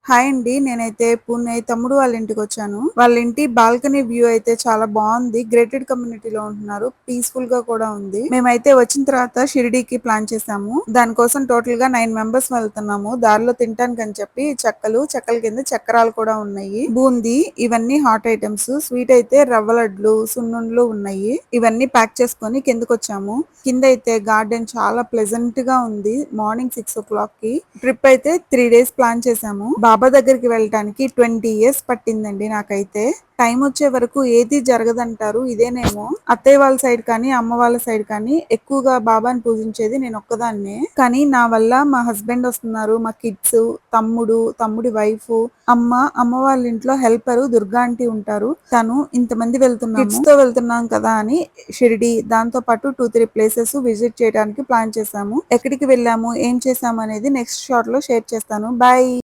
Hi అండి. నేనైతే పూణె తమ్ముడు వాళ్ళ ఇంటికొచ్చాను. వాళ్ళ ఇంటి బాల్కనీ వ్యూ అయితే చాలా బావుంది. గ్రేటెడ్ కమ్యూనిటీలో ఉంటున్నారు. పీస్‌ఫుల్‌గా కూడా ఉంది. మేమైతే వచ్చిన తర్వాత షిరిడీకి ప్లాన్ చేసాము. దానికోసం టోటల్‌గా 9 మెంబర్స్ వెళ్తున్నాము. దారిలో తినటానికని చెప్పి చెక్కల కింద చక్రాలు కూడా ఉన్నాయి. బూందీ ఇవన్నీ హాట్ ఐటమ్స్. స్వీట్ అయితే రవ్వ లడ్లు, సున్నుండలు ఉన్నాయి. ఇవన్నీ ప్యాక్ చేసుకొని కిందకొచ్చాము. కిందైతే గార్డెన్ చాలా ప్లెజెంట్ గా ఉంది. మార్నింగ్ 6 o'clock కి ట్రిప్ అయితే 3 days ప్లాన్ చేసాము. బాబా దగ్గరికి వెళ్ళటానికి 20 years పట్టిందండి నాకైతే. టైం వచ్చే వరకు ఏది జరగదంటారు. ఇదేనేమో అత్తయ్య వాళ్ళ సైడ్ కానీ అమ్మ వాళ్ళ సైడ్ కానీ ఎక్కువగా బాబాని పూజించేది నేను ఒక్కదాన్నే. కానీ నా వల్ల మా హస్బెండ్ వస్తున్నారు, మా కిడ్స్, తమ్ముడి వైఫ్, అమ్మ వాళ్ళ ఇంట్లో హెల్పర్ దుర్గా ఆంటీ ఉంటారు. తను ఇంతమంది వెళ్తున్నాము. కిడ్స్ తో వెళ్తున్నాం కదా అని షిరిడి దాంతో పాటు 2-3 ప్లేసెస్ విజిట్ చేయడానికి ప్లాన్ చేసాము. ఎక్కడికి వెళ్ళాము, ఏం చేసాము అనేది నెక్స్ట్ షాట్ లో షేర్ చేస్తాను. బాయ్.